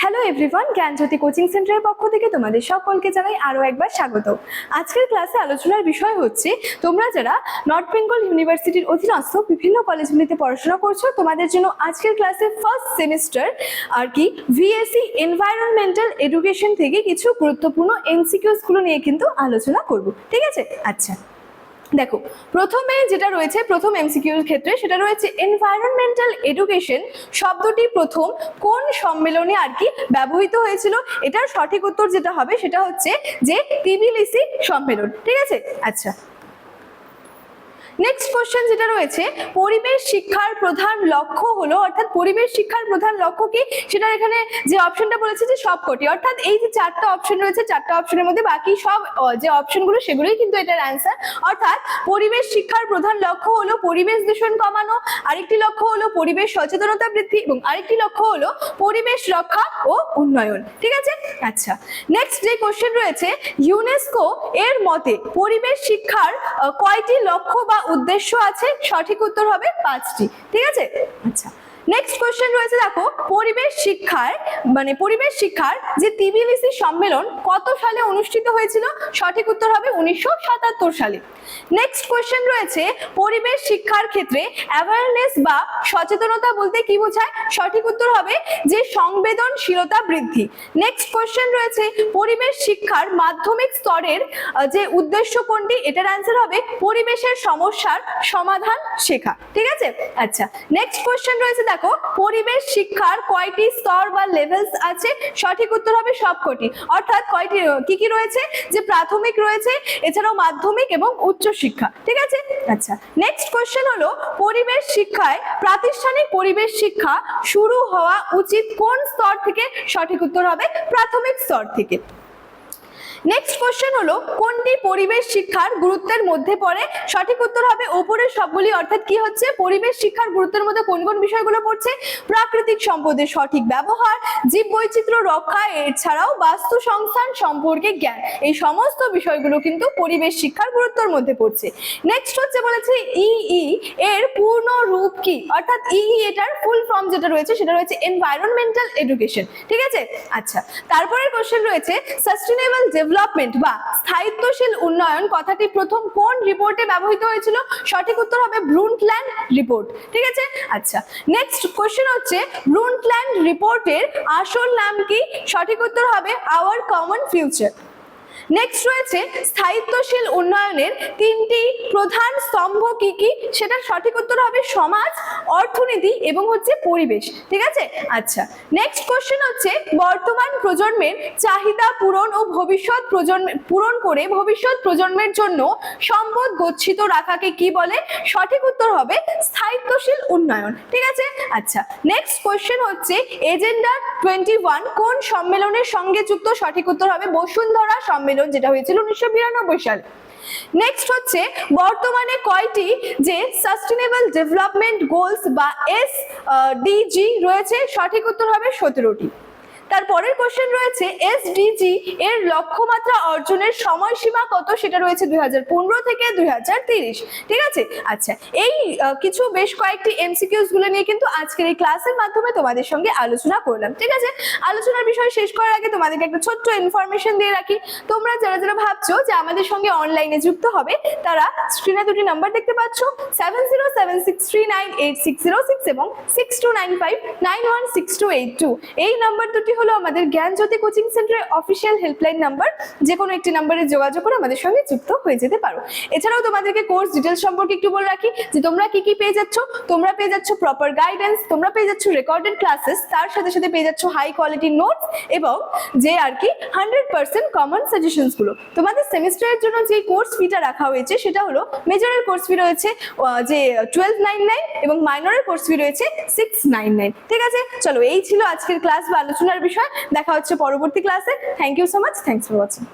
Hello everyone, জ্ঞানজ্যোতি coaching সেন্টারের পক্ষ থেকে তোমাদের সকলকে জানাই আরও একবার স্বাগত। আজকের ক্লাসে আলোচনার বিষয় হচ্ছে তোমরা যারা নর্থ বেঙ্গল ইউনিভার্সিটির অধীনস্থ বিভিন্ন কলেজগুলিতে পড়াশোনা করছো, তোমাদের জন্য আজকের ক্লাসে ফার্স্ট সেমিস্টার আর কি ভিএসসি এনভায়রনমেন্টাল এডুকেশন থেকে কিছু গুরুত্বপূর্ণ এমসিকিউস গুলো নিয়ে কিন্তু আলোচনা করব। ঠিক আছে? আচ্ছা, দেখো প্রথমে যেটা রয়েছে, প্রথম এমসিকিউর ক্ষেত্রে সেটা রয়েছে এনভায়রনমেন্টাল এডুকেশন শব্দটি প্রথম কোন সম্মেলনে আর কি ব্যবহৃত হয়েছিল। এটার সঠিক উত্তর যেটা হবে সেটা হচ্ছে যে টিবিলিসি সম্মেলন। ঠিক আছে? আচ্ছা, নেক্সট কোশ্চেন যেটা রয়েছে, পরিবেশ শিক্ষার প্রধান লক্ষ্য হলো, অর্থাৎ পরিবেশ শিক্ষার প্রধান লক্ষ্য কি, সেটা এখানে যে অপশনটা বলেছে যে সবকটি, অর্থাৎ এই যে চারটা অপশন রয়েছে, চারটা অপশনের মধ্যে বাকি সব যে অপশনগুলো সেগুলোই কিন্তু এটার অ্যান্সার। অর্থাৎ পরিবেশ শিক্ষার প্রধান লক্ষ্য হলো পরিবেশ দূষণ কমানো, আরেকটি লক্ষ্য হলো পরিবেশ সচেতনতা বৃদ্ধি এবং আরেকটি লক্ষ্য হলো পরিবেশ রক্ষা ও উন্নয়ন। ঠিক আছে? আচ্ছা, নেক্সট যে কোশ্চেন রয়েছে, ইউনেস্কো এর মতে পরিবেশ শিক্ষার কয়টি লক্ষ্য বা উদ্দেশ্য আছে? সঠিক উত্তর হবে 5টি। ঠিক আছে? আচ্ছা, নেক্সট কোশ্চেন রয়েছে, দেখো পরিবেশ শিক্ষার যে টিবিলিসি সম্মেলন কত সালে অনুষ্ঠিত হয়েছিল? সঠিক উত্তর হবে 1977 সালে। নেক্সট কোশ্চেন রয়েছে, পরিবেশ শিক্ষার ক্ষেত্রে অ্যাওয়ারনেস বা সচেতনতা বলতে কি বোঝায়? সঠিক উত্তর হবে যে সংবেদনশীলতা বৃদ্ধি। নেক্সট কোশ্চেন রয়েছে, পরিবেশ শিক্ষার মাধ্যমিক স্তরের যে উদ্দেশ্য কোনটি? এটার অ্যান্সার হবে পরিবেশের সমস্যার সমাধান শেখা। ঠিক আছে? আচ্ছা, নেক্সট কোশ্চেন রয়েছে, দেখো পরিবেশ শিক্ষার কয়টি স্তর বা লেভেলস আছে? সঠিক উত্তর হবে সবকটি। অর্থাৎ কয়টি কি রয়েছে, যে প্রাথমিক রয়েছে, এছাড়াও মাধ্যমিক এবং উচ্চ শিক্ষা। ঠিক আছে? আচ্ছা, নেক্সট কোশ্চেন হলো, পরিবেশ শিক্ষায় প্রাতিষ্ঠানিক পরিবেশ শিক্ষা শুরু হওয়া উচিত কোন স্তর থেকে? সঠিক উত্তর হবে প্রাথমিক স্তর থেকে। নেক্সট কোশ্চেন হলো, কোনটি পরিবেশ শিক্ষার গুরুত্বের মধ্যে পড়ে? সঠিক উত্তর হবে উপরের সবগুলি। অর্থাৎ কি হচ্ছে, পরিবেশ শিক্ষার গুরুত্বের মধ্যে কোন কোন বিষয়গুলো পড়ছে? প্রাকৃতিক সম্পদের সঠিক ব্যবহার, জীববৈচিত্র্য রক্ষা, এছাড়াও বাস্তু সংস্থান সম্পর্কে জ্ঞান, এই সমস্ত বিষয়গুলো কিন্তু পরিবেশ শিক্ষার গুরুত্বের মধ্যে পড়ছে। নেক্সট হচ্ছে বলেছে ইই এর পূর্ণ রূপ কি? অর্থাৎ ইই এটার ফুল ফর্ম যেটা রয়েছে সেটা রয়েছে এনভায়রনমেন্টাল এডুকেশন। ঠিক আছে? আচ্ছা, তারপরের কোশ্চেন রয়েছে, সাস্টেনেবল ডেভেলপমেন্ট বা স্থায়িত্বশীল উন্নয়ন কথাটি প্রথম কোন রিপোর্টে ব্যবহৃত হয়েছিল? সঠিক উত্তর হবে ব্রুন্টল্যান্ড রিপোর্ট। ঠিক আছে? আচ্ছা, নেক্সট কোশ্চেন হচ্ছে, ব্রুন্টল্যান্ড রিপোর্টের আসল নাম কি? সঠিক উত্তর হবে আওয়ার কমন ফিউচার। নেক্সট রয়েছে, স্থায়িত্বশীল উন্নয়নের তিনটি প্রধান স্তম্ভ কি কি? সেটার সঠিক উত্তর হবে সমাজ, অর্থনীতি এবং হচ্ছে পরিবেশ। ঠিক আছে? আচ্ছা, নেক্সট কোশ্চেন হচ্ছে, বর্তমান প্রজন্মের চাহিদা পূরণ ও ভবিষ্যৎ প্রজন্মের জন্য সম্পদ গচ্ছিত রাখাকে কি বলে? সঠিক উত্তর হবে স্থায়িত্বশীল উন্নয়ন। ঠিক আছে? আচ্ছা, নেক্সট কোশ্চেন হচ্ছে, এজেন্ডা 21 কোন সম্মেলনের সঙ্গে যুক্ত? সঠিক উত্তর হবে বসুন্ধরা সম্মেলন, যেটা হয়েছিল 1992 সালে। নেক্সট হচ্ছে, বর্তমানে কয়টি যে সাস্টেনেবল ডেভেলপমেন্ট গোলস বা এসডিজি রয়েছে? সঠিক উত্তর হবে 17টি। তারপরের কোশ্চেন রয়েছে, এসডিজি এর লক্ষ্যমাত্রা অর্জনের সময়সীমা কত? সেটা রয়েছে 2015 থেকে 2030। ঠিক আছে? আচ্ছা, এই কিছু বেশ কয়েকটি এমসিকিউস গুলো নিয়ে কিন্তু আজকের এই ক্লাসের মাধ্যমে তোমাদের সঙ্গে আলোচনা করলাম। ঠিক আছে? আলোচনার বিষয় শেষ করার আগে তোমাদেরকে একটা ছোট্ট ইনফরমেশন দিয়ে রাখি। তোমরা যারা যারা ভাবছো যে আমাদের সঙ্গে অনলাইনে যুক্ত হবে, তারা স্ক্রিনে দুটি নাম্বার দেখতে পাচ্ছ, 7076398606 এবং 6295916282। এই নাম্বার দুটি হলো আমাদের জ্ঞানজ্যোতি কোচিং সেন্টারের অফিসিয়াল হেল্পলাইন নাম্বার। যে কোনো একটি নাম্বারে যোগাযোগ করে আমাদের সঙ্গে যুক্ত হয়ে যেতে পারো। এছাড়াও তোমাদেরকে কোর্স ডিটেলস সম্পর্কে একটু বলে রাখি যে তোমরা কি কি পেয়ে যাচ্ছ। তোমরা পেয়ে যাচ্ছ প্রপার গাইডেন্স, তোমরা পেয়ে যাচ্ছ রেকর্ডেড ক্লাসেস, তার সাথে সাথে পেয়ে যাচ্ছ হাই কোয়ালিটি নোটস এবং যে আর কি 100% কমন সাজেশনস গুলো। তোমাদের সেমিস্টারের জন্য যে কোর্স ফিটা রাখা হয়েছে সেটা হলো, মেজরের কোর্স ফি রয়েছে যে 1299 এবং মাইনরের কোর্স ফি রয়েছে 699। ঠিক আছে? চলো, এই ছিল আজকের ক্লাস বা আলোচনার বিষয়। দেখা হচ্ছে পরবর্তী ক্লাসে। Thank you so much. Thanks for watching.